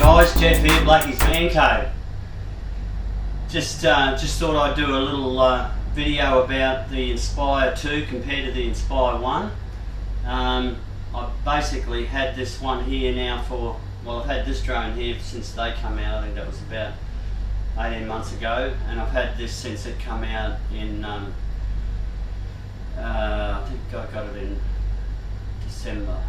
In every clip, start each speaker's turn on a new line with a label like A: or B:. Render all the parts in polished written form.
A: Guys, Jeff here, Blackie's Man Cave. Just thought I'd do a little video about the Inspire 2 compared to the Inspire 1. I've basically had this one here now for, well, I've had this drone here since they come out. I think that was about 18 months ago, and I've had this since it come out in, I think I got it in December.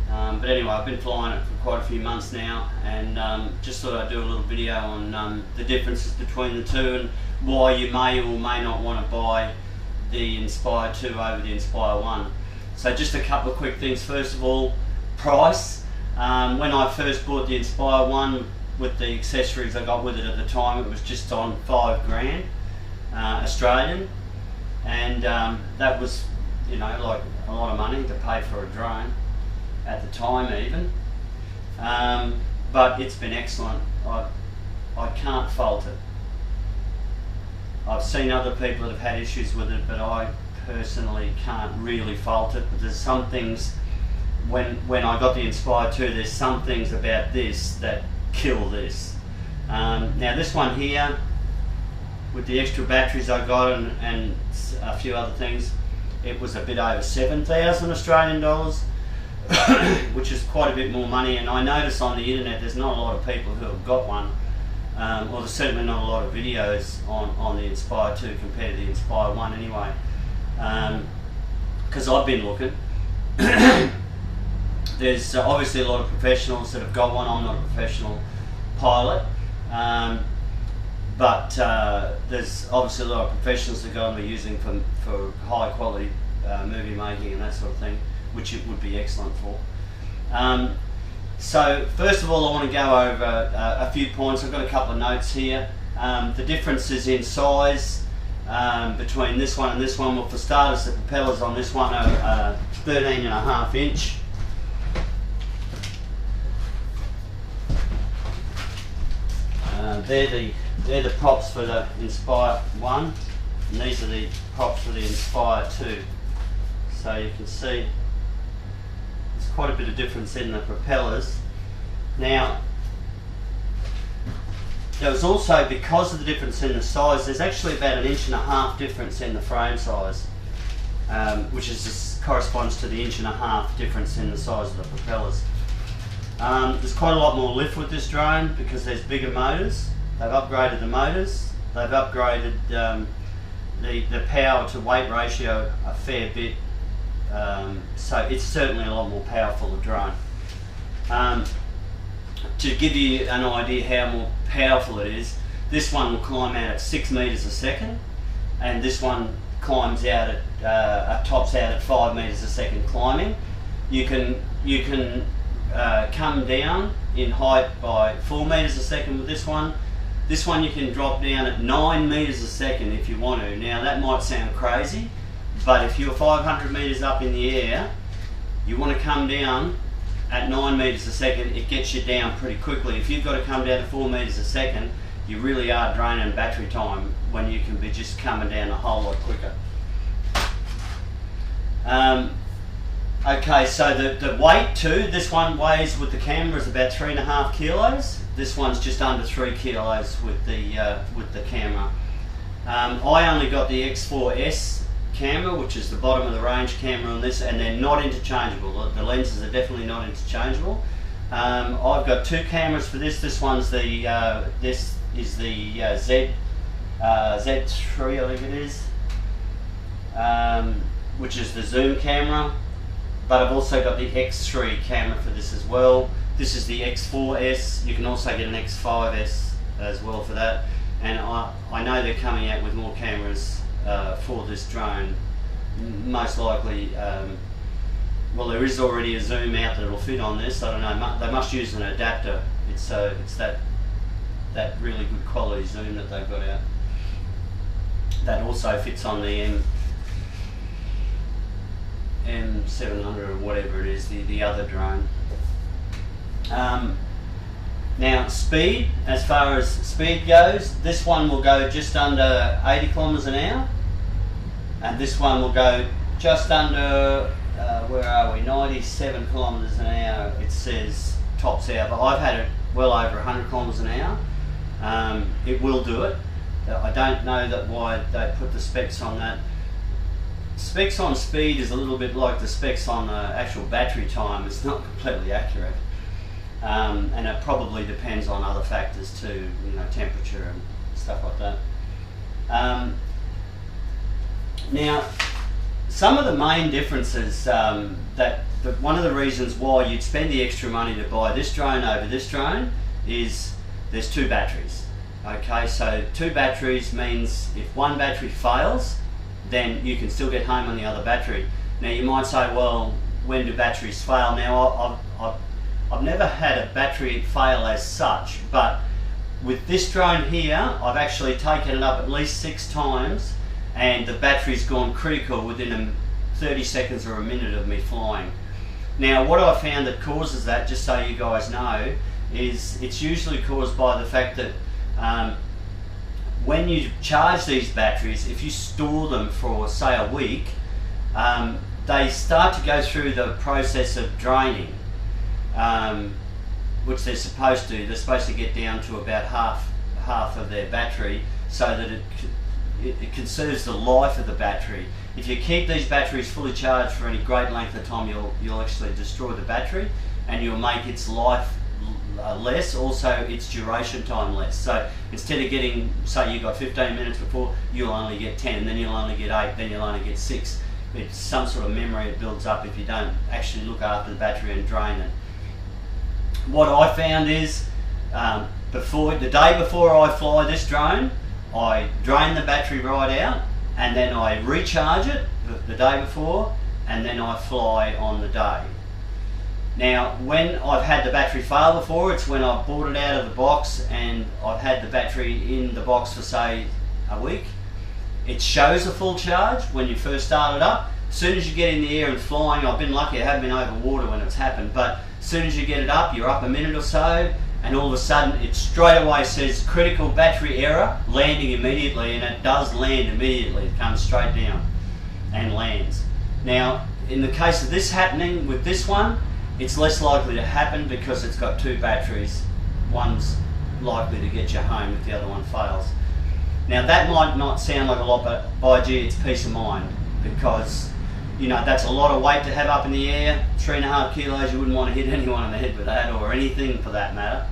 A: But anyway, I've been flying it for quite a few months now, and just thought I'd do a little video on the differences between the two and why you may or may not want to buy the Inspire 2 over the Inspire 1. So just a couple of quick things. First of all, price. When I first bought the Inspire 1 with the accessories I got with it at the time, it was just on $5 grand Australian, and that was, you know, like a lot of money to pay for a drone at the time even, but it's been excellent. I can't fault it. I've seen other people that have had issues with it, but I personally can't really fault it. But there's some things, when I got the Inspire 2, there's some things about this that kill this. Now this one here, with the extra batteries I got and a few other things, it was a bit over 7,000 Australian dollars. Which is quite a bit more money, and I notice on the internet there's not a lot of people who have got one, or there's certainly not a lot of videos on the Inspire 2 compared to the Inspire 1 anyway, because I've been looking. There's obviously a lot of professionals that have got one. I'm not a professional pilot, but there's obviously a lot of professionals that go and be using for high quality movie making and that sort of thing, which it would be excellent for. So first of all, I want to go over a few points. I've got a couple of notes here. The differences in size between this one and this one. Well, for starters, the propellers on this one are 13.5 inch. They're the props for the Inspire 1, and these are the props for the Inspire 2. So you can see quite a bit of difference in the propellers. Now, there was also, because of the difference in the size, there's actually about 1.5 inch difference in the frame size, which corresponds to the 1.5 inch difference in the size of the propellers. There's quite a lot more lift with this drone because there's bigger motors. They've upgraded the motors. They've upgraded the power to weight ratio a fair bit. So it's certainly a lot more powerful, a drone. To give you an idea how more powerful it is, this one will climb out at 6 meters a second, and this one climbs out at tops out at 5 meters a second climbing. You can come down in height by 4 meters a second with this one. This one you can drop down at 9 meters a second if you want to. Now that might sound crazy, but if you're 500 meters up in the air, you want to come down at 9 meters a second, it gets you down pretty quickly. If you've got to come down to 4 meters a second, you really are draining battery time when you can be just coming down a whole lot quicker. Okay, so the weight too, this one weighs with the camera is about 3.5 kilos. This one's just under 3 kilos with the camera. I only got the X4S camera, which is the bottom of the range camera on this, and they're not interchangeable. The lenses are definitely not interchangeable. I've got two cameras for this. This one's the this is the Z3, I think it is, which is the zoom camera. But I've also got the X3 camera for this as well. This is the X4S. You can also get an X5S as well for that. And I know they're coming out with more cameras for this drone. Most likely, well, there is already a zoom out that will fit on this. I don't know. They must use an adapter. It's that really good quality zoom that they've got out. That also fits on the 700 or whatever it is, the other drone. Now speed, as far as speed goes, this one will go just under 80 kilometers an hour, and this one will go just under, where are we, 97 kilometers an hour it says tops out, but I've had it well over 100 kilometers an hour. It will do it. I don't know why they put the specs on that. Specs on speed is a little bit like the specs on the actual battery time. It's not completely accurate. And it probably depends on other factors too, you know, temperature and stuff like that. Now, some of the main differences one of the reasons why you'd spend the extra money to buy this drone over this drone is there's two batteries. Okay, so two batteries means if one battery fails, then you can still get home on the other battery. Now you might say, well, when do batteries fail? Now I've never had a battery fail as such, but with this drone here, I've actually taken it up at least 6 times and the battery's gone critical within 30 seconds or a minute of me flying. Now what I found that causes that, just so you guys know, is it's usually caused by the fact that when you charge these batteries, if you store them for say a week, they start to go through the process of draining, which they're supposed to. They're supposed to get down to about half of their battery, so that it conserves the life of the battery. If you keep these batteries fully charged for any great length of time, you'll actually destroy the battery, and you'll make its life less, also its duration time less. So instead of getting, say you got 15 minutes before, you'll only get 10, then you'll only get 8, then you'll only get 6. It's some sort of memory it builds up if you don't actually look after the battery and drain it. What I found is, the day before I fly this drone, I drain the battery right out, and then I recharge it the day before, and then I fly on the day. Now, when I've had the battery fail before, it's when I've bought it out of the box and I've had the battery in the box for say a week. It shows a full charge when you first start it up. As soon as you get in the air and flying, I've been lucky, I haven't been over water when it's happened, but as soon as you get it up, you're up a minute or so, and all of a sudden it straight away says critical battery error, landing immediately, and it does land immediately. It comes straight down and lands. Now, in the case of this happening with this one, it's less likely to happen because it's got two batteries. One's likely to get you home if the other one fails. Now that might not sound like a lot, but by gee, it's peace of mind, because you know that's a lot of weight to have up in the air. 3.5 kilos, you wouldn't want to hit anyone in the head with that, or anything for that matter.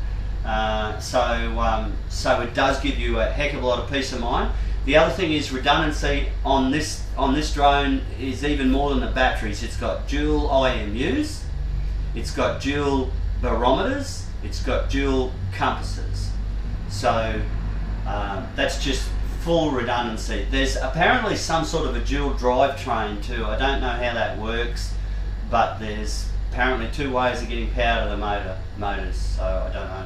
A: So it does give you a heck of a lot of peace of mind. The other thing is redundancy on this drone is even more than the batteries. It's got dual IMUs. It's got dual barometers, it's got dual compasses. So that's just full redundancy. There's apparently some sort of a dual drivetrain too. I don't know how that works, but there's apparently 2 ways of getting power to the motors, so I don't know.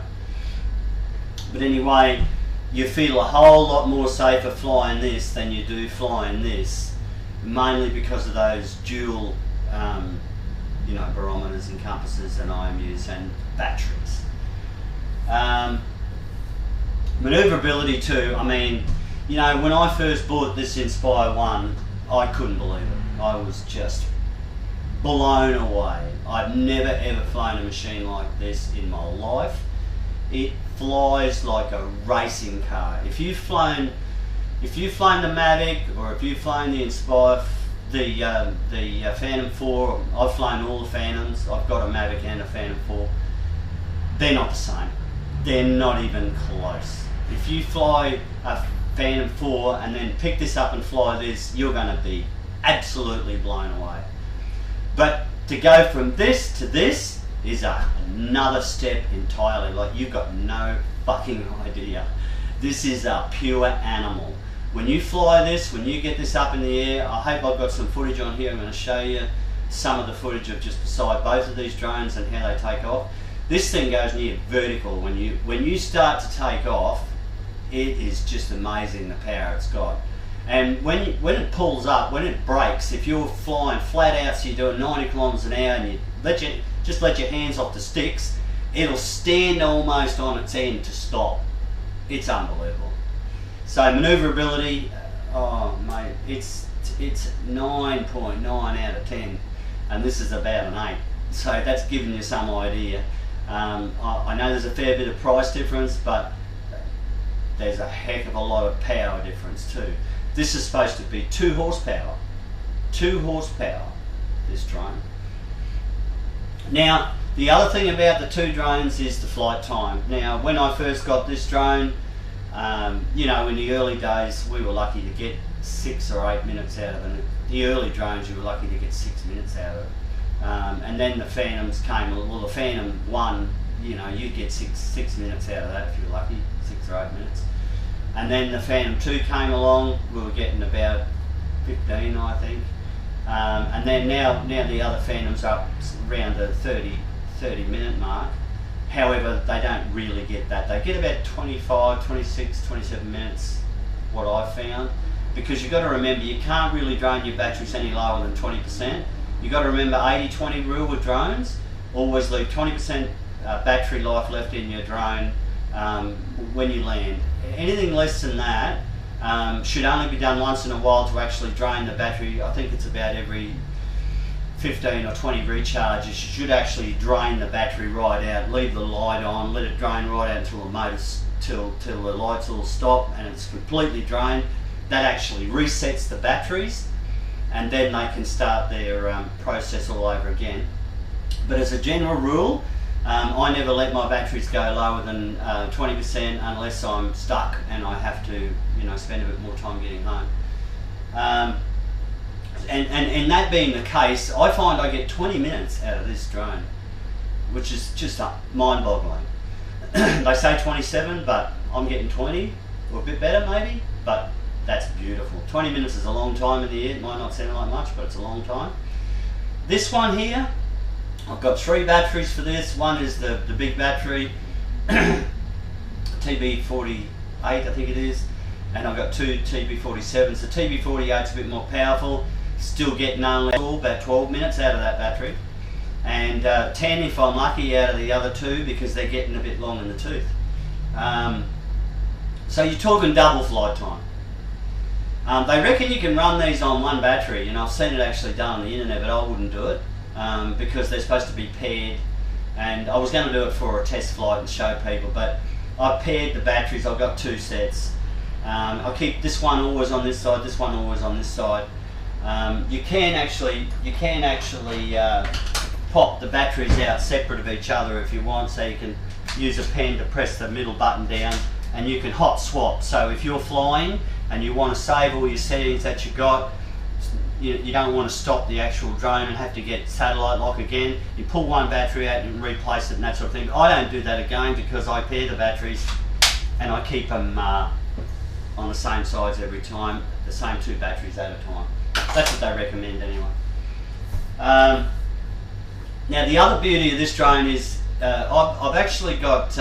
A: But anyway, you feel a whole lot more safer flying this than you do flying this, mainly because of those dual barometers and compasses and IMUs and batteries. Maneuverability too. I mean, you know, when I first bought this Inspire 1, I couldn't believe it. I was just blown away. I've never ever flown a machine like this in my life. It flies like a racing car. If you've flown the Mavic, or if you've flown the Inspire, the Phantom 4, I've flown all the Phantoms. I've got a Mavic and a Phantom 4. They're not the same. They're not even close. If you fly a Phantom 4 and then pick this up and fly this, you're going to be absolutely blown away. But to go from this to this is another step entirely. Like, you've got no fucking idea. This is a pure animal. When you fly this, when you get this up in the air, I hope I've got some footage on here. I'm going to show you some of the footage of just beside both of these drones and how they take off. This thing goes near vertical. When you start to take off, it is just amazing the power it's got. And when it pulls up, when it brakes, if you're flying flat out, so you're doing 90 kilometres an hour, and you just let your hands off the sticks, it'll stand almost on its end to stop. It's unbelievable. So maneuverability, oh mate, it's 9.9 out of 10, and this is about an 8. So that's giving you some idea. I know there's a fair bit of price difference, but there's a heck of a lot of power difference too. This is supposed to be 2 horsepower. 2 horsepower, this drone. Now, the other thing about the 2 drones is the flight time. Now, when I first got this drone, you know, in the early days, we were lucky to get 6 or 8 minutes out of it. The early drones, you were lucky to get 6 minutes out of it. And then the Phantoms came, well, the Phantom 1, you know, you'd get six minutes out of that if you were lucky, 6 or 8 minutes. And then the Phantom 2 came along, we were getting about 15, I think. And then now the other Phantoms are up around the 30 minute mark. However, they don't really get that. They get about 25, 26, 27 minutes, what I found. Because you've got to remember, you can't really drain your batteries any lower than 20%. You've got to remember 80-20 rule with drones. Always leave 20% battery life left in your drone when you land. Anything less than that should only be done once in a while to actually drain the battery. I think it's about every 15 or 20 recharges. You should actually drain the battery right out, leave the light on, let it drain right out until the motors, till the lights all stop and it's completely drained. That actually resets the batteries, and then they can start their process all over again. But as a general rule, I never let my batteries go lower than 20% unless I'm stuck and I have to, you know, spend a bit more time getting home. And that being the case, I find I get 20 minutes out of this drone, which is just mind-boggling. They say 27, but I'm getting 20, or a bit better maybe, but that's beautiful. 20 minutes is a long time in the air. It might not sound like much, but it's a long time. This one here, I've got 3 batteries for this. One is the big battery, TB48 I think it is, and I've got 2 TB47s. The TB48's a bit more powerful, still getting only about 12 minutes out of that battery, and 10 if I'm lucky out of the other 2 because they're getting a bit long in the tooth. So you're talking double flight time. They reckon you can run these on 1 battery, and I've seen it actually done on the internet, but I wouldn't do it because they're supposed to be paired, and I was going to do it for a test flight and show people, but I paired the batteries. I've got 2 sets. I keep this one always on this side, this one always on this side. You can actually pop the batteries out separate of each other if you want, so you can use a pen to press the middle button down and you can hot swap. So if you're flying and you want to save all your settings that you got, you don't want to stop the actual drone and have to get satellite lock again, you pull 1 battery out and replace it and that sort of thing. I don't do that again because I pair the batteries and I keep them on the same sides every time, the same 2 batteries at a time. That's what they recommend anyway. Now the other beauty of this drone is I've actually got,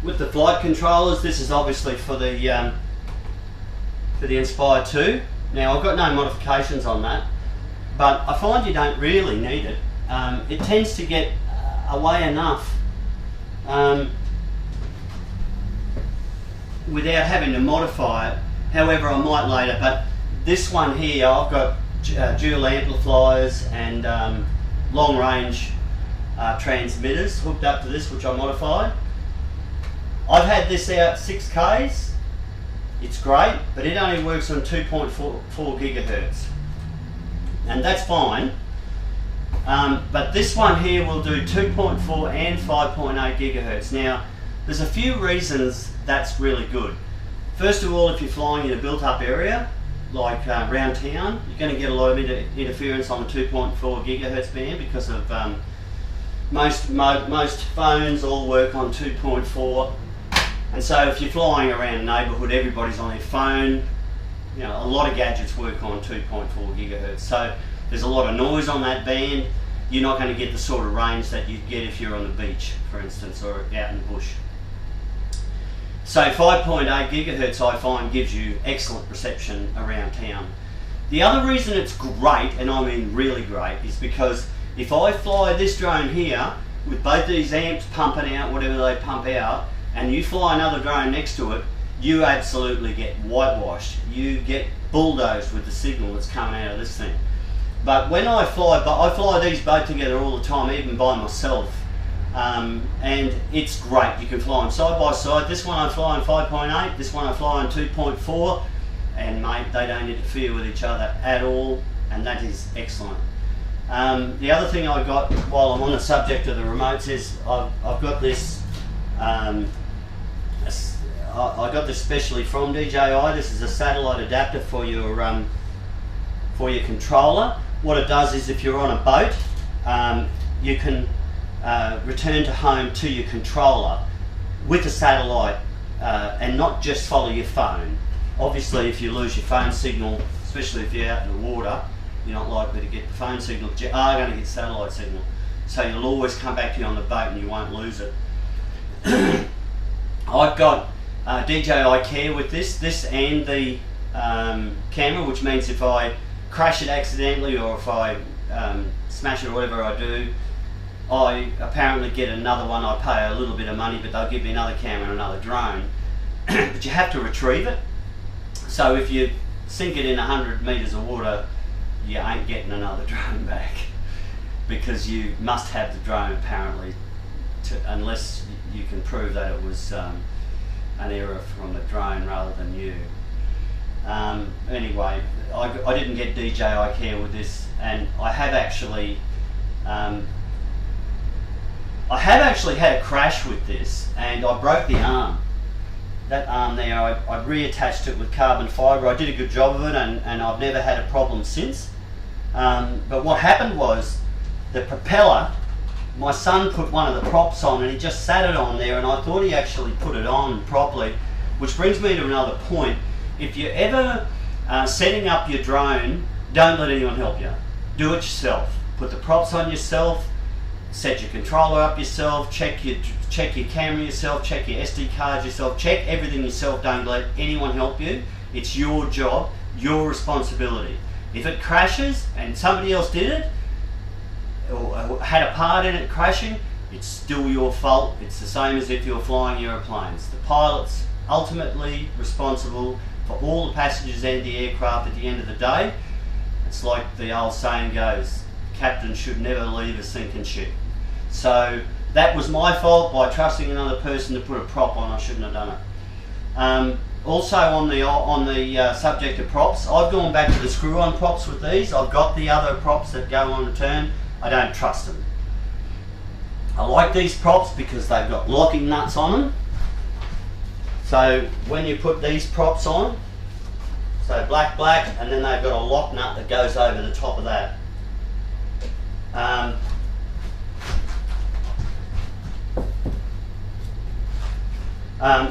A: with the flight controllers, this is obviously for the Inspire 2. Now I've got no modifications on that, but I find you don't really need it. It tends to get away enough without having to modify it. However, I might later, but this one here, I've got dual amplifiers and long range transmitters hooked up to this, which I modified. I've had this out 6Ks. It's great, but it only works on 2.4 gigahertz, and that's fine. But this one here will do 2.4 and 5.8 gigahertz. Now, there's a few reasons that's really good. First of all, if you're flying in a built-up area, like around town, you're going to get a lot of interference on the 2.4 gigahertz band because of most phones all work on 2.4. And so if you're flying around a neighbourhood, everybody's on their phone. You know, a lot of gadgets work on 2.4 gigahertz. So there's a lot of noise on that band. You're not going to get the sort of range that you get if you're on the beach, for instance, or out in the bush. So 5.8 gigahertz I find gives you excellent reception around town. The other reason it's great, and I mean really great, is because if I fly this drone here with both these amps pumping out whatever they pump out, and you fly another drone next to it, you absolutely get whitewashed. You get bulldozed with the signal that's coming out of this thing. But when I fly these both together all the time, even by myself, and it's great. You can fly them side by side. This one I fly on 5.8, this one I fly on 2.4, and mate, they don't interfere with each other at all, and that is excellent. The other thing I got while I'm on the subject of the remotes is I've got this. I got this specially from DJI. This is a satellite adapter for your controller. What it does is if you're on a boat, you can return to home to your controller with a satellite and not just follow your phone. Obviously, if you lose your phone signal, especially if you're out in the water, you're not likely to get the phone signal, but you are going to get satellite signal. So you'll always come back to you on the boat and you won't lose it. I've got DJI Care with this and the camera, which means if I crash it accidentally or if I smash it or whatever I do, I apparently get another one. I pay a little bit of money, but they'll give me another camera and another drone. But you have to retrieve it. So if you sink it in 100 metres of water, you ain't getting another drone back, because you must have the drone apparently, unless you can prove that it was an error from the drone rather than you. Anyway, I didn't get DJI Care with this, and I have actually had a crash with this, and I broke the arm. That arm there, I reattached it with carbon fibre. I did a good job of it, and I've never had a problem since. But what happened was, the propeller, my son put one of the props on and he just sat it on there, and I thought he actually put it on properly, which brings me to another point. If you're ever setting up your drone, don't let anyone help you. Do it yourself. Put the props on yourself, set your controller up yourself, check your camera yourself, check your SD cards yourself, check everything yourself. Don't let anyone help you. It's your job, your responsibility. If it crashes and somebody else did it, or had a part in it crashing, it's still your fault. It's the same as if you're flying aeroplanes. The pilot's ultimately responsible for all the passengers and the aircraft at the end of the day. It's like the old saying goes, captain should never leave a sinking ship. So that was my fault by trusting another person to put a prop on. I shouldn't have done it. Also on the subject of props, I've gone back to the screw-on props with these. I've got the other props that go on return. I don't trust them. I like these props because they've got locking nuts on them. So when you put these props on, so black, and then they've got a lock nut that goes over the top of that.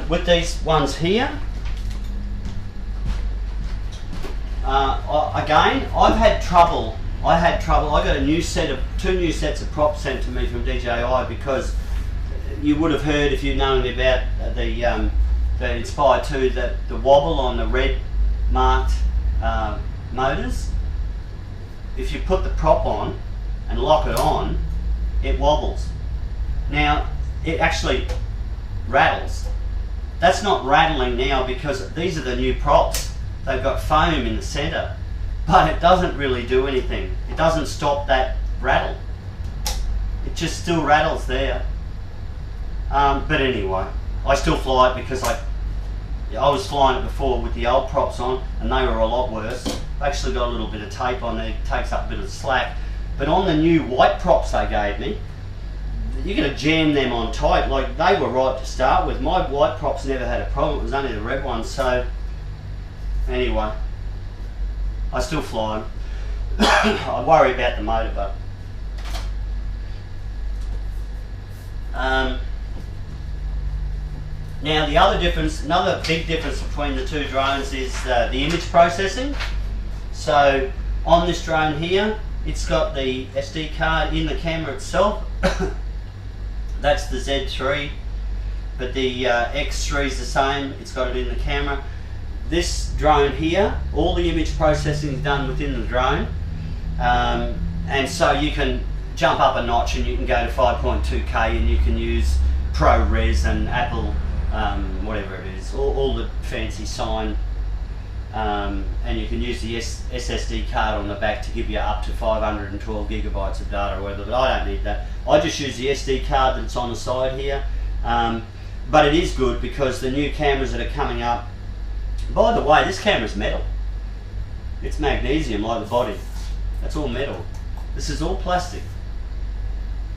A: With these ones here, again, I had trouble. I got two new sets of props sent to me from DJI, because you would have heard, if you've known about the Inspire 2, that the wobble on the red marked motors. If you put the prop on and lock it on, it wobbles. Now, it actually rattles. That's not rattling now because these are the new props. They've got foam in the centre, but it doesn't really do anything. It doesn't stop that rattle. It just still rattles there. But anyway, I still fly it because I was flying it before with the old props on, and they were a lot worse. I've actually got a little bit of tape on there, it takes up a bit of slack. But on the new white props they gave me, you're going to jam them on tight. Like, they were right to start with. My white props never had a problem. It was only the red ones. So anyway, I still fly them. I worry about the motor, but now the other difference, another big difference between the two drones is the image processing. So on this drone here, it's got the SD card in the camera itself. That's the Z3 but the X3 is the same. It's got it in the camera. This drone here, all the image processing is done within the drone, and so you can jump up a notch and you can go to 5.2K and you can use ProRes and Apple, whatever it is, all the fancy sign, and you can use the SSD card on the back to give you up to 512 gigabytes of data or whatever, but I don't need that. I just use the SD card that's on the side here, but it is good because the new cameras that are coming up, by the way, this camera's metal. It's magnesium like the body. That's all metal. This is all plastic.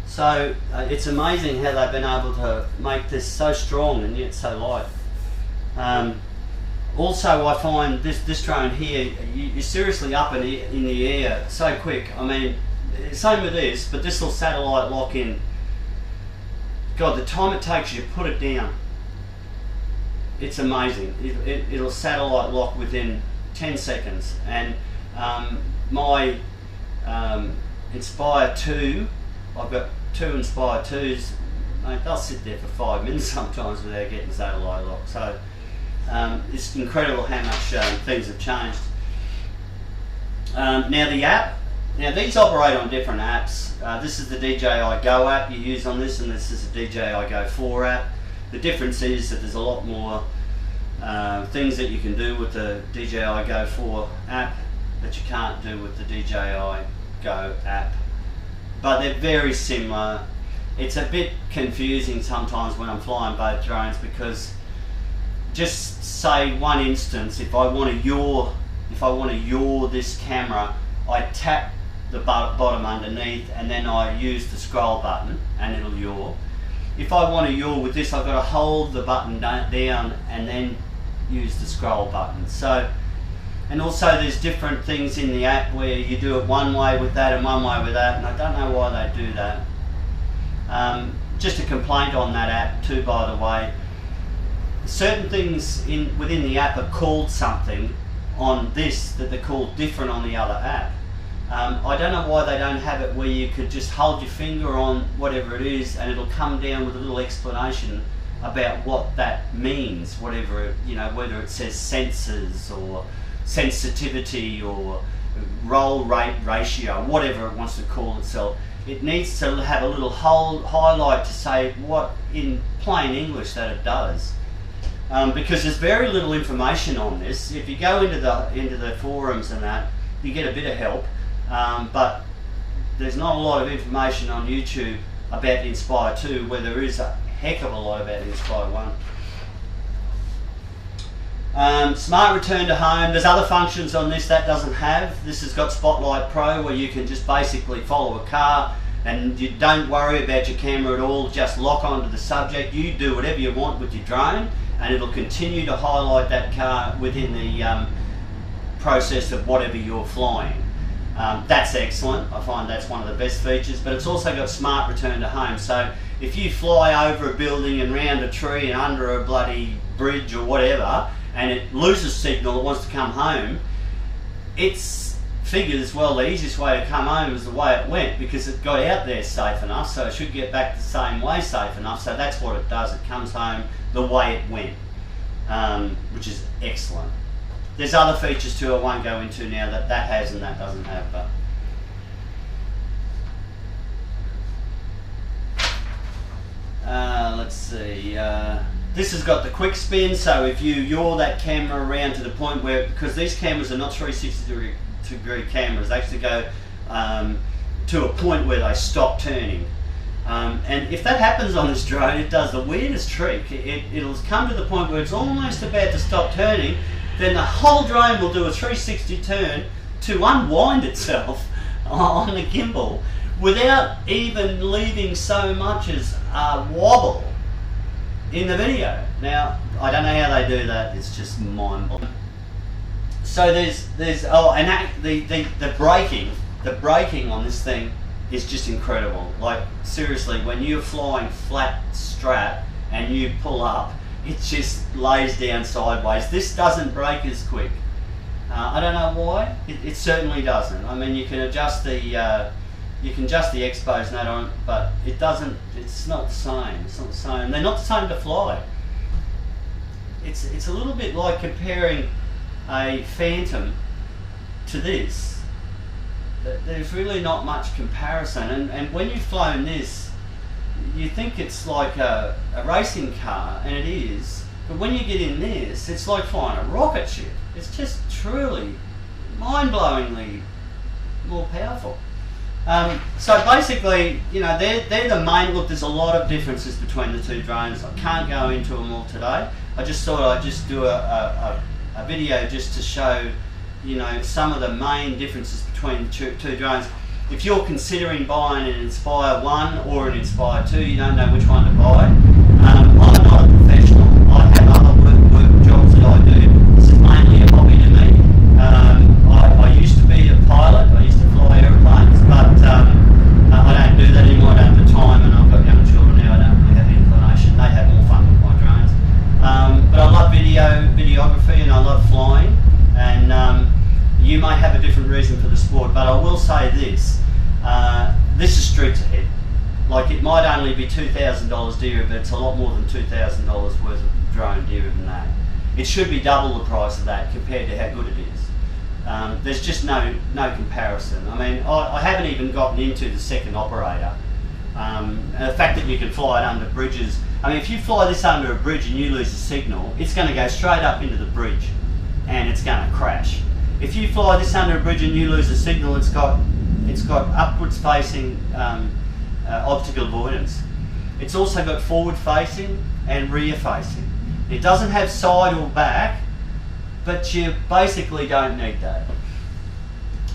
A: So it's amazing how they've been able to make this so strong and yet so light. Also, I find this drone here, you're seriously up in the air so quick. I mean, same with this, but this will satellite lock in. God, the time it takes you to put it down, it's amazing. It'll satellite lock within 10 seconds. And my Inspire 2, I've got 2 Inspire 2s, mate, they'll sit there for 5 minutes sometimes without getting satellite lock. So it's incredible how much things have changed. Now the app, these operate on different apps. This is the DJI Go app you use on this, and this is the DJI Go 4 app. The difference is that there's a lot more things that you can do with the DJI Go 4 app that you can't do with the DJI Go app. But they're very similar. It's a bit confusing sometimes when I'm flying both drones because, just say one instance, if I want to yaw this camera, I tap the bottom underneath and then I use the scroll button and it'll yaw. If I want to yaw with this, I've got to hold the button down and then use the scroll button. So, and also there's different things in the app where you do it one way with that and one way with that, and I don't know why they do that. Just a complaint on that app too, by the way. Certain things within the app are called something on this that they're called different on the other app. I don't know why they don't have it where you could just hold your finger on whatever it is and it'll come down with a little explanation about what that means, whatever, whether it says sensors or sensitivity or roll rate ratio, whatever it wants to call itself. It needs to have a little highlight to say what in plain English that it does. Because there's very little information on this. If you go into the forums and that, you get a bit of help, but there's not a lot of information on YouTube about the Inspire 2, where there is a heck of a lot about the Inspire 1. Smart return to home. There's other functions on this that doesn't have. This has got Spotlight Pro, where you can just basically follow a car and you don't worry about your camera at all. Just lock onto the subject. You do whatever you want with your drone and it'll continue to highlight that car within the process of whatever you're flying. That's excellent. I find that's one of the best features, but it's also got smart return to home. So if you fly over a building and round a tree and under a bloody bridge or whatever, and it loses signal, it wants to come home, it's figures, well, the easiest way to come home is the way it went, because it got out there safe enough, so it should get back the same way safe enough. So that's what it does. It comes home the way it went, which is excellent. There's other features too I won't go into now that has and that doesn't have, but let's see. This has got the quick spin, so if you yaw that camera around to the point where, because these cameras are not 360-degree cameras, they actually go to a point where they stop turning. And if that happens on this drone, it does the weirdest trick. It'll come to the point where it's almost about to stop turning, then the whole drone will do a 360 turn to unwind itself on the gimbal without even leaving so much as a wobble in the video. Now, I don't know how they do that. It's just mind-boggling. So the braking on this thing is just incredible. Like, seriously, when you're flying flat strap and you pull up, it just lays down sideways. This doesn't brake as quick. I don't know why. It certainly doesn't. I mean, you can adjust the You can adjust the expose nut on, but it's not the same. It's not the same. They're not the same to fly. It's a little bit like comparing a Phantom to this. There's really not much comparison, and when you've flown this, you think it's like a racing car, and it is, but when you get in this, it's like flying a rocket ship. It's just truly, mind-blowingly more powerful. So basically, you know, they're the main, look, there's a lot of differences between the two drones. I can't go into them all today. I just thought I'd just do a video just to show, you know, some of the main differences between the two drones. If you're considering buying an Inspire 1 or an Inspire 2, you don't know which one to buy. I'm not a professional. I have other work jobs that I do. This is mainly a hobby to me. I used to be a pilot. I used to fly airplanes, but I don't do that anymore. I don't have the time, and I've got young children now. I don't really have the inclination. They have more fun with my drones. But I love videography, and I love flying. And you may have a different reason for the sport, but I will say this: this is streets ahead. Like, it might only be $2,000 dearer, but it's a lot more than $2,000 worth of drone dearer than that. It should be double the price of that compared to how good it is. There's just no comparison. I mean, I haven't even gotten into the second operator. The fact that you can fly it under bridges. I mean, if you fly this under a bridge and you lose the signal, it's going to go straight up into the bridge and it's going to crash. If you fly this under a bridge and you lose the signal, it's got upwards facing obstacle avoidance. It's also got forward facing and rear facing. It doesn't have side or back, but you basically don't need that.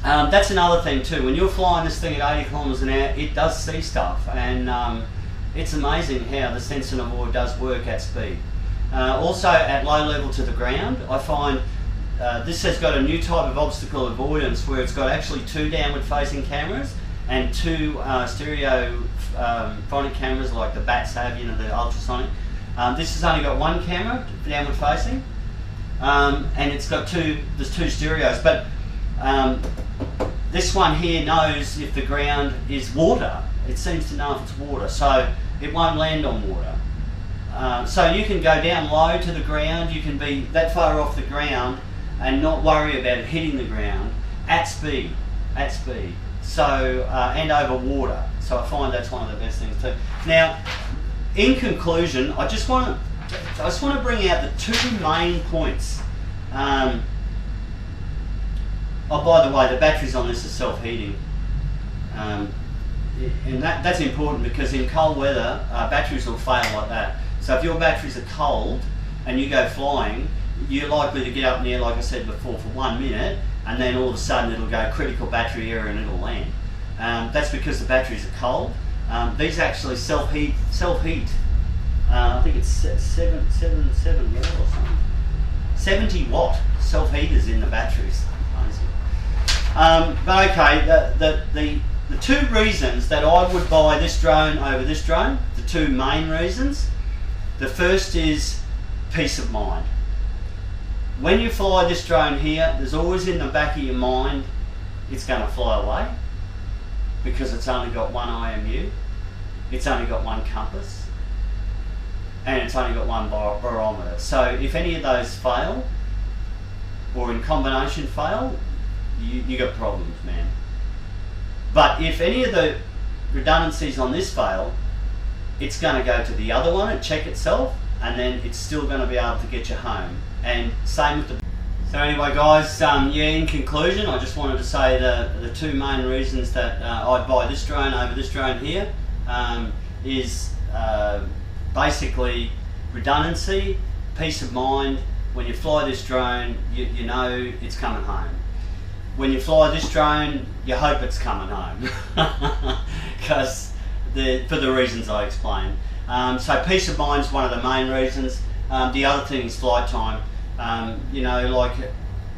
A: That's another thing too. When you're flying this thing at 80 kilometers an hour, it does see stuff, and it's amazing how the sense and avoid does work at speed. Also at low level to the ground, I find this has got a new type of obstacle avoidance where it's got actually 2 downward facing cameras and 2 stereo phonic cameras like the Bats have, you know, the ultrasonic. This has only got 1 camera downward facing, and it's got there's 2 stereos, but this one here knows if the ground is water. It seems to know if it's water, so it won't land on water. So you can go down low to the ground, you can be that far off the ground and not worry about it hitting the ground at speed. So, and over water. So I find that's one of the best things too. Now, in conclusion, I just want to bring out the 2 main points. Oh, by the way, the batteries on this are self-heating. And that's important because in cold weather, batteries will fail like that. So if your batteries are cold and you go flying, you're likely to get up in the air, like I said before, for 1 minute, and then all of a sudden it'll go critical battery error and it'll land. That's because the batteries are cold. These actually self-heat. I think it's 7 watt or something. 70 watt self-heaters in the batteries. But okay, the 2 reasons that I would buy this drone over this drone, the 2 main reasons. The first is peace of mind. When you fly this drone here, there's always in the back of your mind, it's going to fly away because it's only got 1 IMU, it's only got 1 compass, and it's only got 1 barometer. So if any of those fail, or in combination fail, you got problems, man. But if any of the redundancies on this fail, it's going to go to the other one and check itself, and then it's still going to be able to get you home. And same with the... So anyway guys, yeah, in conclusion, I just wanted to say the 2 main reasons that I'd buy this drone over this drone here is basically redundancy, peace of mind. When you fly this drone, you know it's coming home. When you fly this drone, you hope it's coming home, because for the reasons I explained. So peace of mind is one of the main reasons. The other thing is flight time. You know, like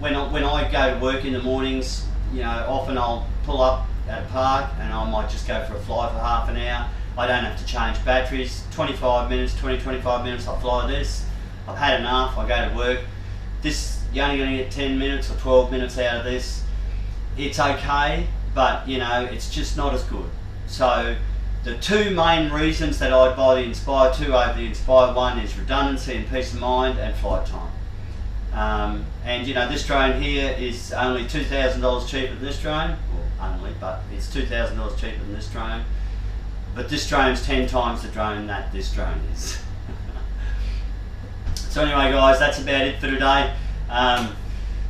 A: when I go to work in the mornings, you know, often I'll pull up at a park and I might just go for a fly for half an hour. I don't have to change batteries. 25 minutes, 20-25 minutes, I fly this. I've had enough, I go to work. This, you're only going to get 10 minutes or 12 minutes out of this. It's okay, but you know, it's just not as good. So the two main reasons that I'd buy the Inspire 2 over the Inspire 1 is redundancy and peace of mind and flight time. And you know, this drone here is only $2,000 cheaper than this drone. Well, only, but it's $2,000 cheaper than this drone. But this drone's 10 times the drone that this drone is. So anyway guys, that's about it for today.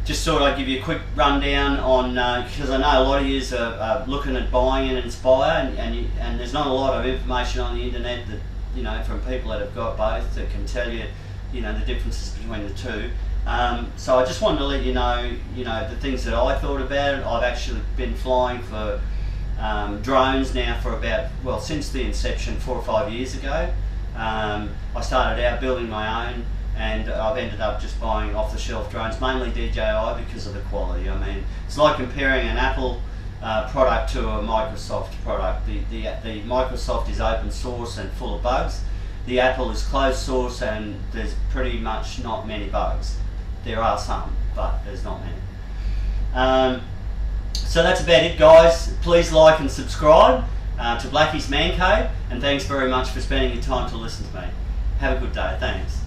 A: Just thought I'd give you a quick rundown on, because I know a lot of you are looking at buying an Inspire, and there's not a lot of information on the internet that, you know, from people that have got both that can tell you, you know, the differences between the two. So I just wanted to let you know, the things that I thought about it. I've actually been flying for drones now for about, well, since the inception 4 or 5 years ago. I started out building my own, and I've ended up just buying off-the-shelf drones, mainly DJI, because of the quality. I mean, it's like comparing an Apple product to a Microsoft product. The Microsoft is open source and full of bugs. The Apple is closed source and there's pretty much not many bugs. There are some, but there's not many. So that's about it, guys. Please like and subscribe to Blacky's Man Cave, and thanks very much for spending your time to listen to me. Have a good day. Thanks.